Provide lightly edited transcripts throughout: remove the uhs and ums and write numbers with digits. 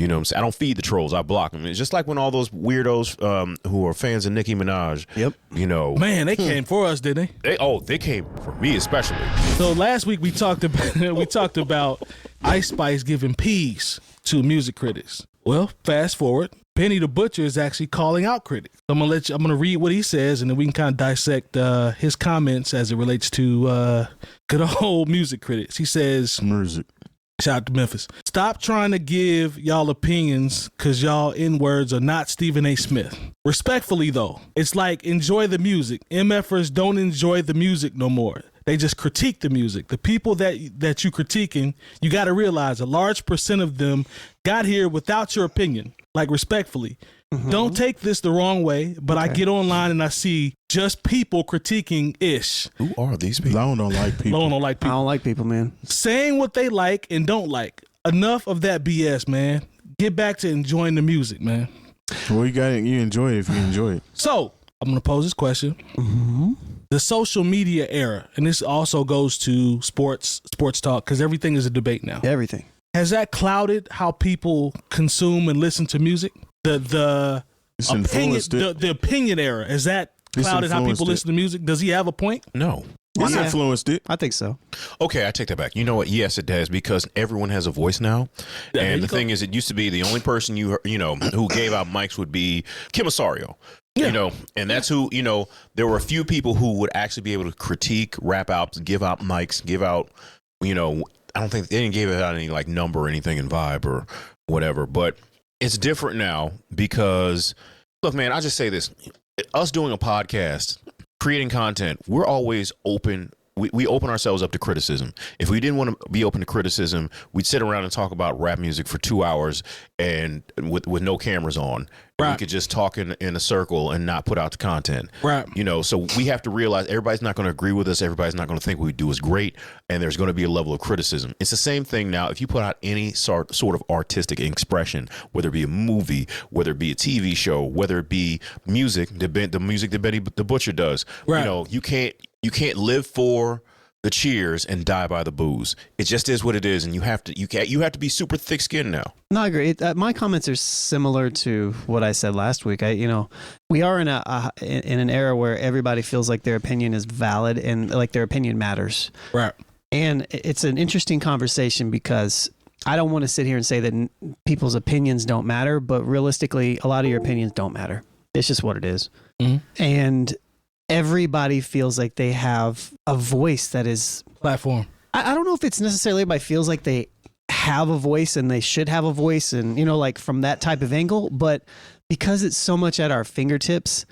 You know what I'm saying? I don't feed the trolls. I block them. It's just like when all those weirdos who are fans of Nicki Minaj. Yep. You know, Man, they came for us, didn't they? They came for me especially. So last week we talked about Ice Spice giving peas to music critics. Well, fast forward, Benny the Butcher is actually calling out critics. I'm gonna read what he says, and then we can kind of dissect his comments as it relates to good old music critics. He says, Music. shout out to Memphis. Stop trying to give y'all opinions because y'all N-words are not Stephen A. Smith. Respectfully, though, it's like enjoy the music. MFers don't enjoy the music no more. They just critique the music. The people that you critiquing, you got to realize a large percent of them got here without your opinion. Like, respectfully. Don't take this the wrong way, but I get online and I see just people critiquing Ish. Who are these people? I don't like people. I don't like I people. don't like people, man. Saying what they like and don't like. Enough of that BS, man. Get back to enjoying the music, man. Well, you enjoy it if you enjoy it. So, I'm going to pose this question. The social media era, and this also goes to sports talk, because everything is a debate now. Everything. Has that clouded how people consume and listen to music? The It's opinion, influenced it. the opinion era, has that It's clouded how people influenced listen to music? Does he have a point? No. It's Yeah. influenced it. I think so. Okay, I take that back. You know what? Yes, it does, because everyone has a voice now. Yeah, there And you the go. thing is, it used to be the only person you know who gave out mics would be 𝐀𝐿. Yeah. You know, and that's who, you know, there were a few people who would actually be able to critique rap albums, give out mics, give out, you know, I don't think they didn't give out any like number or anything in vibe or whatever, but it's different now because, look, man, I just say this, us doing a podcast, creating content, we're always open. We open ourselves up to criticism. If we didn't want to be open to criticism, we'd sit around and talk about rap music for 2 hours and with no cameras on. Right. We could just talk in a circle and not put out the content. Right. You know, so we have to realize everybody's not going to agree with us. Everybody's not going to think what we do is great. And there's going to be a level of criticism. It's the same thing now. If you put out any sort of artistic expression, whether it be a movie, whether it be a TV show, whether it be music, the music that Benny the Butcher does, Right. you know, you can't live for the cheers and die by the booze. It just is what it is, and you have to be super thick-skinned now. No, I agree. My comments are similar to what I said last week. We are in an era where everybody feels like their opinion is valid and like their opinion matters. Right. And it's an interesting conversation because I don't want to sit here and say that people's opinions don't matter, but realistically, a lot of your opinions don't matter. It's just what it is. And everybody feels like they have a voice that is Platform. I don't know if it's necessarily everybody feels like they have a voice and they should have a voice and, you know, like from that type of angle, but because it's so much at our fingertips,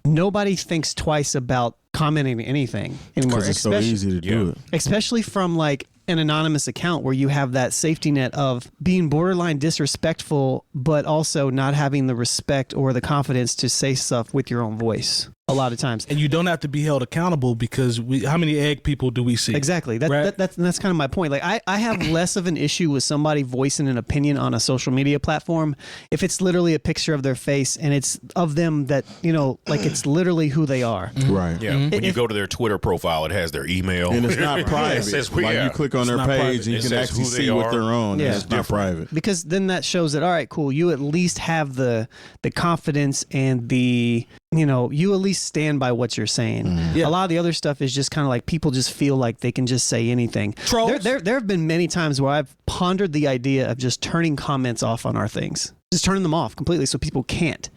nobody thinks twice about commenting anything anymore. Because it's so easy to do it. Especially from like an anonymous account where you have that safety net of being borderline disrespectful, but also not having the respect or the confidence to say stuff with your own voice a lot of times. And you don't have to be held accountable because how many egg people do we see? Exactly. Right? That's kind of my point. Like I have less of an issue with somebody voicing an opinion on a social media platform if it's literally a picture of their face and it's of them that, you know, like it's literally who they are. Right. Yeah. When you go to their Twitter profile, it has their email. And it's not private. It says, like you click on their not page private. and you It can says actually who they see what are. they're on. Yeah. And it's not private. Because then that shows that, all right, cool, you at least have the confidence and the, you know, you at least stand by what you're saying. Yeah. A lot of the other stuff is just kind of like people just feel like they can just say anything. Trolls. There have been many times where I've pondered the idea of just turning comments off on our things, just turning them off completely so people can't.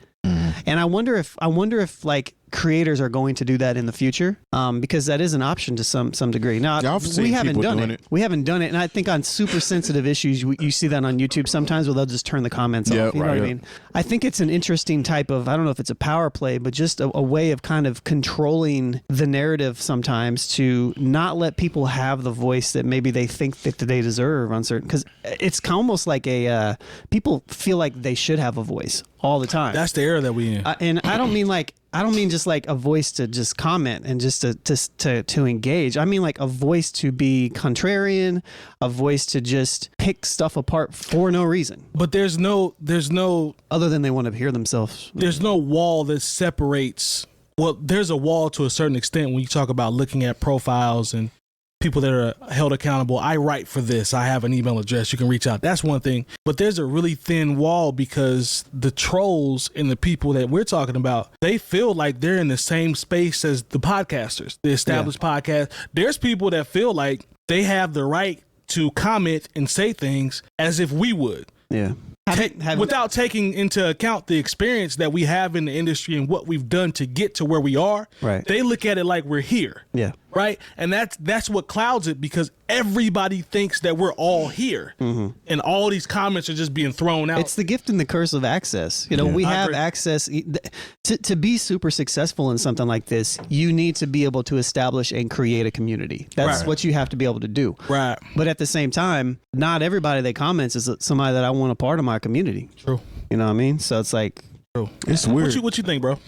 And I wonder if like creators are going to do that in the future, because that is an option to some degree. Now, Yeah, I've seen we haven't people done doing it. it. We haven't done it, and I think on super sensitive issues, you see that on YouTube sometimes where they'll just turn the comments Yeah, off. You know right. what I mean? I think it's an interesting type of, I don't know if it's a power play, but just a way of kind of controlling the narrative sometimes to not let people have the voice that maybe they think that they deserve on certain, because it's almost like people feel like they should have a voice all the time. That's the era that we in. And I don't mean just like a voice to just comment and just to engage. I mean like a voice to be contrarian, a voice to just pick stuff apart for no reason. But there's no Other than they want to hear themselves. there's no wall that separates. Well, there's a wall to a certain extent when you talk about looking at profiles and people that are held accountable. I write for this. I have an email address. You can reach out. That's one thing. But there's a really thin wall because the trolls and the people that we're talking about, they feel like they're in the same space as the podcasters, the established podcast. There's people that feel like they have the right to comment and say things as if we would. Yeah. Without taking into account the experience that we have in the industry and what we've done to get to where we are, right. They look at it like we're here. Yeah. Right. And that's what clouds it because everybody thinks that we're all here. Mm-hmm. And all these comments are just being thrown out. It's the gift and the curse of access. You know, we have access to be super successful in something like this. You need to be able to establish and create a community. That's what you have to be able to do. Right. But at the same time, not everybody that comments is somebody that I want a part of my community. True. You know what I mean? So it's like, it's weird. What you think, bro?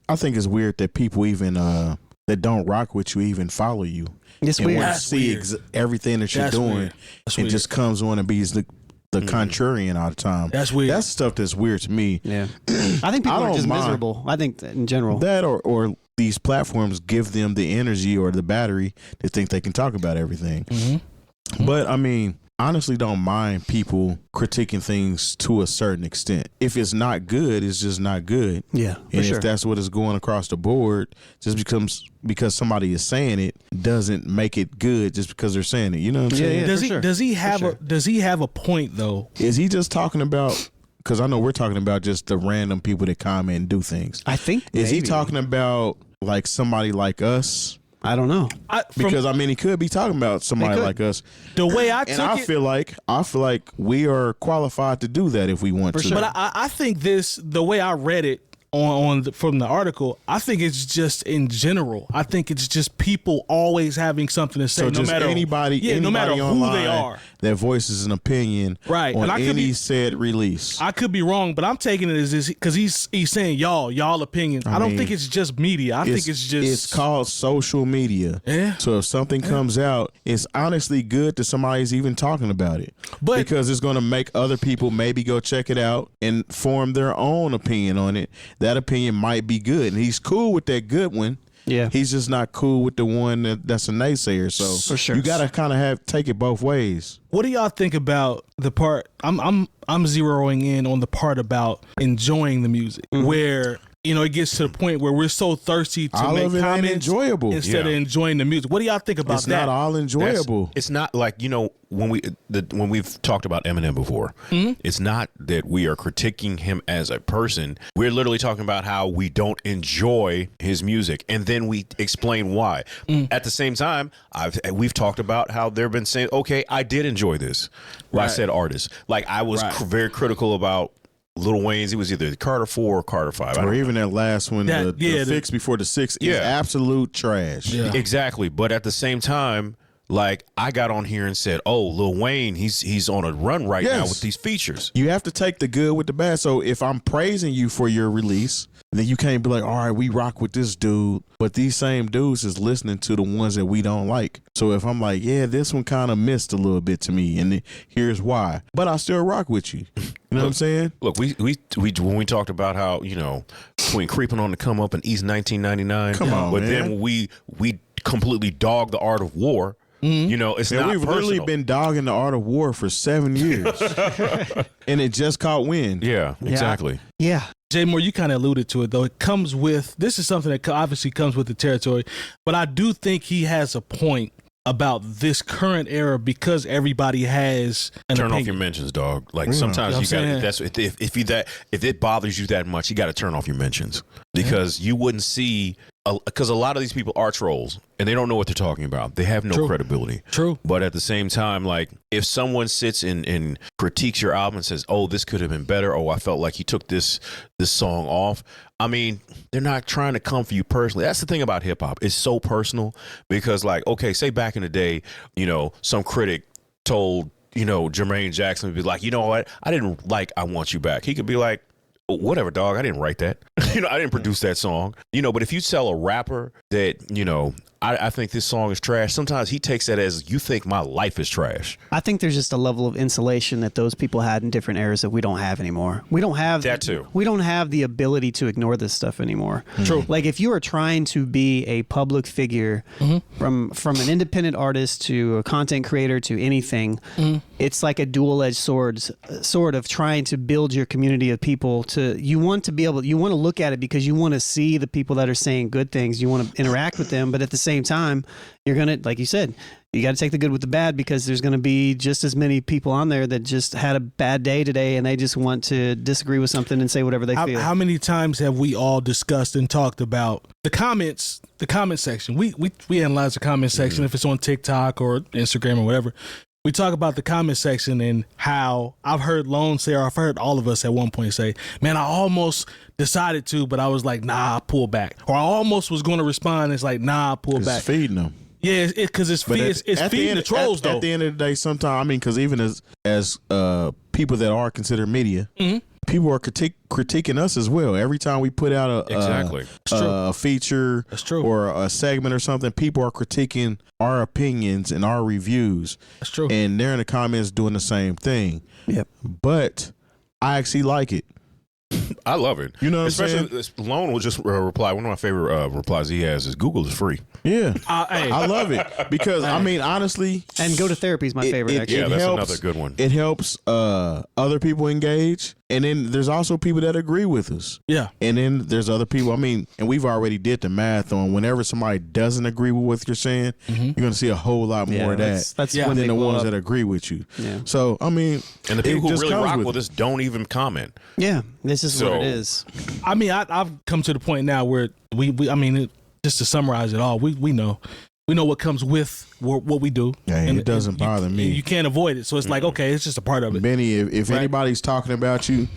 I think it's weird that people even that don't rock with you even follow you. It's and weird. want to see everything that you're doing, and just comes on and be the contrarian all the time. That's weird. That's stuff that's weird to me. Yeah, I think people are just mind miserable. I think that in general that or these platforms give them the energy or the battery to think they can talk about everything. Mm-hmm. But I mean, honestly don't mind people critiquing things to a certain extent. If it's not good, it's just not good. Yeah, and if that's what is going across the board, just because somebody is saying it doesn't make it good just because they're saying it. You know what I'm saying? Does he have a point though? Is he just talking about? Because I know we're talking about just the random people that comment and do things. I think is he talking about like somebody like us? I don't know. Because I mean, he could be talking about somebody like us. The way I feel like we are qualified to do that if we want to. Sure. But I think the way I read it from the article, I think it's just in general. I think it's just people always having something to say, so no matter anybody no matter who they are, that voices an opinion, right? On and any said release. I could be wrong, but I'm taking it as because he's saying y'all opinion. I don't think it's just media. I think it's called social media. Yeah. So if something comes out, it's honestly good that somebody's even talking about it, because it's going to make other people maybe go check it out and form their own opinion on it. That opinion might be good, and he's cool with that good one. Yeah, he's just not cool with the one that's a naysayer. So for sure, you gotta kind of take it both ways. What do y'all think about the part? I'm zeroing in on the part about enjoying the music, where it gets to the point where we're so thirsty to make comments enjoyable instead of enjoying the music. What do y'all think about that? It's not all enjoyable. It's not like, when we've talked about Eminem before, it's not that we are critiquing him as a person. We're literally talking about how we don't enjoy his music, and then we explain why. At the same time, we've talked about how they've been saying, okay, I did enjoy this. I said artist. Like I was very critical about Lil Wayne's. He was either Carter 4 or Carter 5. Or even that last one, the fix before the 6 is absolute trash. Yeah. Exactly. But at the same time, like I got on here and said, oh, Lil Wayne, he's on a run right now with these features. You have to take the good with the bad. So if I'm praising you for your release, then you can't be like, all right, we rock with this dude, but these same dudes is listening to the ones that we don't like. So if I'm like, yeah, this one kind of missed a little bit to me, and here's why, but I still rock with you. You know what I'm saying? Look, we when we talked about how, between Creeping on the Come Up and East 1999, come on, but man. then we completely dogged the Art of War. It's not we've literally been dogging the Art of War for 7 years, and it just caught wind. Yeah, exactly. Yeah. Jay Moore, you kind of alluded to it, though. This is something that obviously comes with the territory, but I do think he has a point about this current era because everybody has an turn opinion. Off your mentions, dog. Like sometimes you got if it bothers you that much, you got to turn off your mentions because you wouldn't see because a lot of these people are trolls and they don't know what they're talking about. They have no credibility. True. But at the same time, like if someone sits and critiques your album and says, "Oh, this could have been better," "Oh, I felt like he took this song off," I mean, they're not trying to come for you personally. That's the thing about hip hop. It's so personal because, like, okay, say back in the day, some critic told Jermaine Jackson would be like, "You know what? I didn't like I Want You Back." He could be like, whatever, dog. I didn't write that. I didn't produce that song. But if you tell a rapper that, I think this song is trash, sometimes he takes that as, you think my life is trash. I think there's just a level of insulation that those people had in different eras that we don't have anymore. We don't have that too. We don't have the ability to ignore this stuff anymore. True. Like if you are trying to be a public figure, from an independent artist to a content creator to anything, it's like a dual-edged sword of trying to build your community of people. You want to look at it because you want to see the people that are saying good things. You want to interact with them, but at the same time, you're gonna, like you said, you got to take the good with the bad, because there's going to be just as many people on there that just had a bad day today and they just want to disagree with something and say whatever they feel. How many times have we all discussed and talked about the comment section? We analyze the comment section, if it's on TikTok or Instagram or whatever. We talk about the comment section and how I've heard Lone say, or I've heard all of us at one point say, man, I almost decided to, but I was like, nah, pull back. Or I almost was going to respond. It's like, nah, pull back. It's feeding them. Yeah, because it's feeding the trolls, though. At the end of the day, sometimes, because even as people that are considered media, people are critiquing us as well. Every time we put out a feature or a segment or something, people are critiquing our opinions and our reviews. That's true. And they're in the comments doing the same thing. Yep. But I actually like it. I love it. You know what I'm saying? Lone will just reply. One of my favorite replies he has is, Google is free. Yeah. Hey. I love it because, honestly. And go to therapy is my favorite, actually. Yeah, that's another good one. It helps other people engage. And then there's also people that agree with us. Yeah. And then there's other people. And we've already did the math on whenever somebody doesn't agree with what you're saying, you're going to see a whole lot more of that than the ones that agree with you. Yeah. So, and the people who really rock with us don't even comment. Yeah. This is what it is. I've come to the point now where just to summarize it all, we know. We know what comes with what we do. Yeah, and it doesn't bother me. You can't avoid it. So it's like, okay, it's just a part of it. Benny, if anybody's talking about you,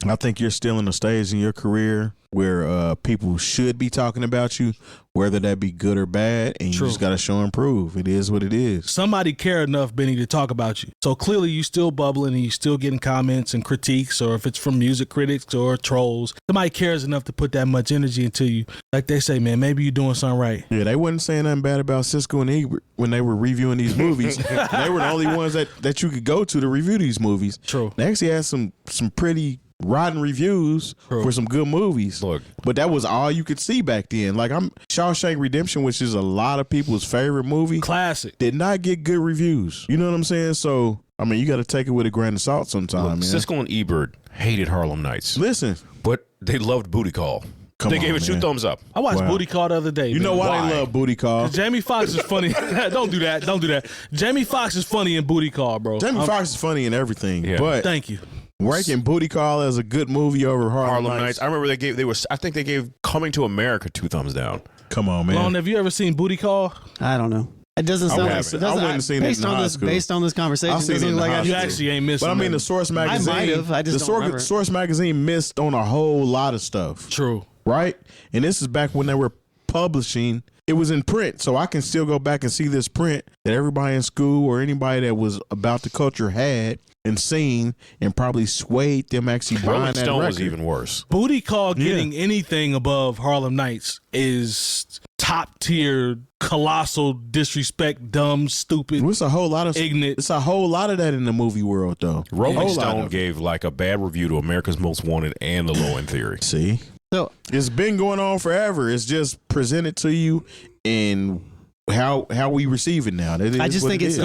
I think you're still in a stage in your career where people should be talking about you, whether that be good or bad, and you just got to show and prove. It is what it is. Somebody care enough, Benny, to talk about you. So clearly you still bubbling and you still getting comments and critiques, or if it's from music critics or trolls, somebody cares enough to put that much energy into you. Like they say, man, maybe you're doing something right. Yeah, they wasn't saying nothing bad about Cisco and Ebert when they were reviewing these movies. They were the only ones that you could go to review these movies. True. They actually had some pretty rotten reviews for some good movies. Look, but that was all you could see back then. Like Shawshank Redemption, which is a lot of people's favorite movie, classic, did not get good reviews. You know what I'm saying? So you got to take it with a grain of salt sometimes. Man. Cisco and Ebert hated Harlem Nights. Listen, but they loved Booty Call. They gave it 2 thumbs up. I watched Booty Call the other day. You know why they love Booty Call? Jamie Foxx is funny. Don't do that. Jamie Foxx is funny in Booty Call, bro. Jamie Foxx is funny in everything. Yeah. But thank you. Ranking Booty Call as a good movie over Harlem Nights. I remember I think they gave Coming to America 2 thumbs down. Come on, man. Lon, have you ever seen Booty Call? I don't know. It doesn't sound like it. I wouldn't have seen it in high school. Based on this conversation, it doesn't look like you actually ain't missing. But the Source magazine. I might have. I just don't remember. Source magazine missed on a whole lot of stuff. True. Right? And this is back when they were publishing. It was in print, so I can still go back and see this print that everybody in school or anybody that was about the culture had and seen, and probably swayed them actually buying Rolling that Stone record. Was even worse. Booty Call getting anything above Harlem Nights is top tier, colossal disrespect, dumb, stupid. It's a whole lot of ignorant. It's a whole lot of that in the movie world, though. Rolling Stone gave like a bad review to America's Most Wanted and The Low End Theory. See, so it's been going on forever. It's just presented to you in how we receive it now. I just think it's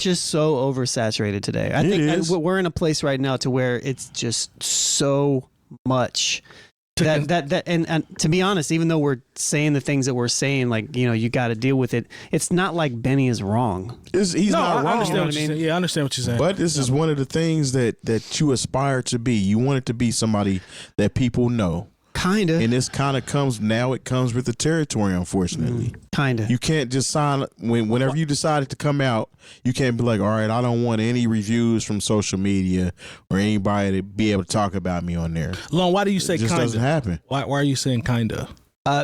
just so oversaturated today. I think we're in a place right now to where it's just so much that and to be honest, even though we're saying the things that we're saying, like, you got to deal with it. It's not like Benny is wrong. He's not wrong. I understand what you're saying. Yeah, I understand what you're saying. But this is one of the things that you aspire to be. You want it to be somebody that people know. Kind of. And this kind of comes with the territory, unfortunately. Kind of. You can't just sign, whenever you decided to come out, you can't be like, all right, I don't want any reviews from social media or anybody to be able to talk about me on there. Lon, why do you say kind of? It just doesn't happen. Why are you saying kind of?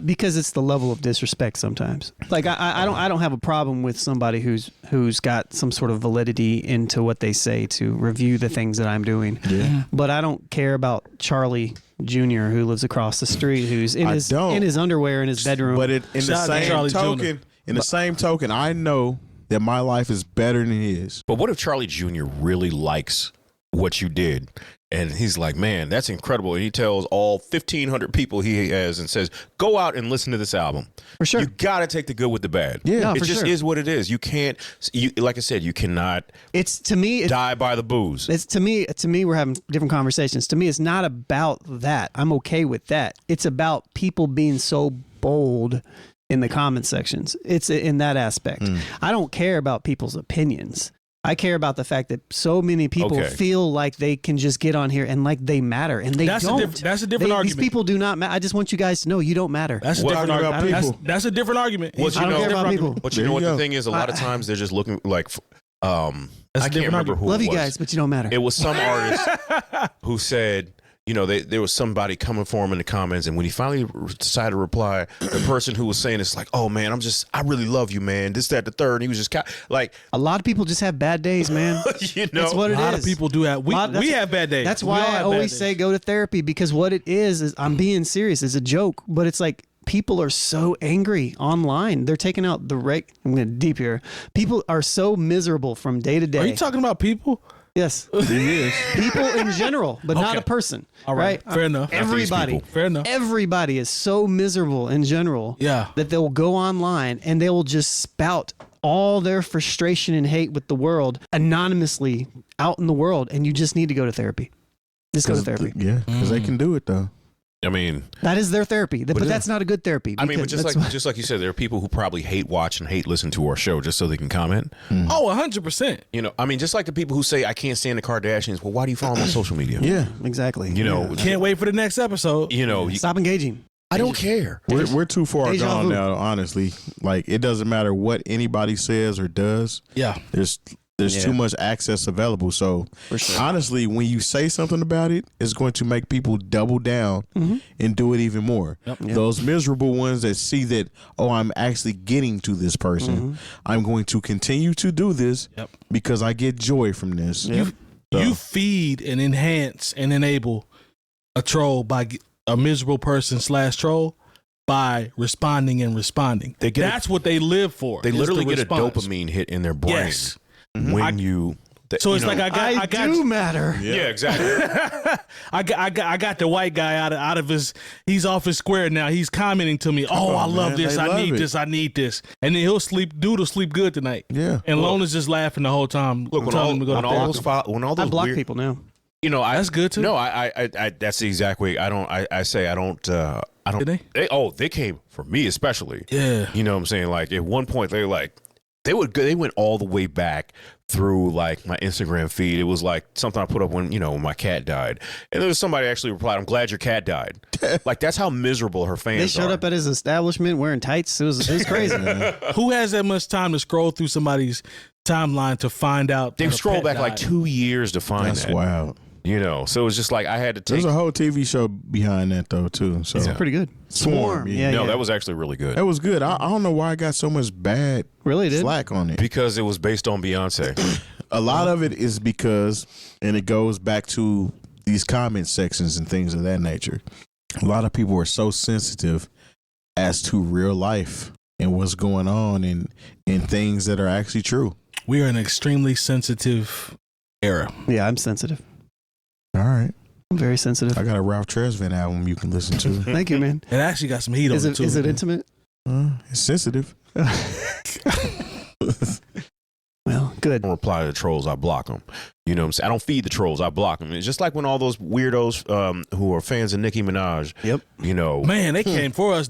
Because it's the level of disrespect sometimes. Like I don't have a problem with somebody who's got some sort of validity into what they say to review the things that I'm doing. Yeah. But I don't care about Charlie Jr. who lives across the street, who's in his underwear in his bedroom. But in the same token, I know that my life is better than his. But what if Charlie Jr. really likes what you did? And he's like, man, that's incredible. And he tells all 1,500 people he has and says, go out and listen to this album. For sure. You got to take the good with the bad. Yeah. No, it for just sure. is what it is. You can't, like I said, you cannot die by the booze. It's to me, we're having different conversations. To me, it's not about that. I'm okay with that. It's about people being so bold in the comment sections. It's in that aspect. I don't care about people's opinions. I care about the fact that so many people feel like they can just get on here and like they matter, and they don't. That's a different argument. These people do not matter. I just want you guys to know you don't matter. That's a different argument. That's a different argument. I don't care about people. But you know what the thing is? A lot of times they're just looking like, I can't remember who it was. Love you guys, but you don't matter. It was some artist who said, you know, there was somebody coming for him in the comments, and when he finally decided to reply, the person who was saying it's like, oh man, I really love you, man. This, that, the third. And he was just like, a lot of people just have bad days, man. You know, that's what it is. A lot of people do have. We have bad days. That's why I always say go to therapy, because what it is I'm being serious. It's a joke, but it's like people are so angry online. They're taking out the I'm going deep here. People are so miserable from day to day. Are you talking about people? Yes. People in general, but not a person. All right. Fair enough. Everybody. Fair enough. Everybody is so miserable in general that they'll go online and they will just spout all their frustration and hate with the world anonymously out in the world. And you just need to go to therapy. Just go to therapy. Yeah, because they can do it though. I mean, that is their therapy, but that's not a good therapy. I mean, but just like you said, there are people who probably hate watch and hate listen to our show just so they can comment. Oh, 100%. You know, I mean, just like the people who say I can't stand the Kardashians. Well, why do you follow them on social media? Yeah, exactly. You know, can't wait for the next episode. You know, stop engaging. I don't care. We're too far gone now, honestly. Like, it doesn't matter what anybody says or does. Yeah, there's too much access available. So honestly, when you say something about it, it's going to make people double down and do it even more. Those miserable ones that see that, oh, I'm actually getting to this person. I'm going to continue to do this because I get joy from this. You feed and enhance and enable a troll by a miserable person / troll by responding. That's what they live for. They literally get a dopamine hit in their brain. Yes. When you So it's like I do matter. Yeah, exactly. I got the white guy out of his. He's off his square now. He's commenting to me. Oh, I love this. I need this. I need this. And then he'll sleep. Dude will sleep good tonight. Yeah. And Lona's just laughing the whole time. Look, when all those I block people now. You know, that's good too. No, I that's the exact way. I don't. Did they? They came for me especially. Yeah. You know what I'm saying? Like at one point they were like. They went all the way back through like my Instagram feed. It was like something I put up when my cat died, and there was somebody actually replied, "I'm glad your cat died." Like that's how miserable her fans. They showed up at his establishment wearing tights. It was crazy. Who has that much time to scroll through somebody's timeline to find out? They've scrolled back like 2 years to find that. That's wild. You know, so it was just like I had to take. There's a whole TV show behind that though too. So it's pretty good. Swarm. Yeah. That was actually really good. That was good. I don't know why I got so much bad flack on it. Because it was based on Beyonce. A lot of it is because, and it goes back to these comment sections and things of that nature. A lot of people are so sensitive as to real life and what's going on and things that are actually true. We are in an extremely sensitive era. Yeah, I'm sensitive. All right. I'm very sensitive. I got a Ralph Tresvant album you can listen to. Thank you, man. It actually got some heat on it too. Is it intimate? It's sensitive. Well, good. I don't reply to the trolls, I block them. You know what I'm saying? I don't feed the trolls, I block them. It's just like when all those weirdos who are fans of Nicki Minaj. Yep. You know. Man, they came for us.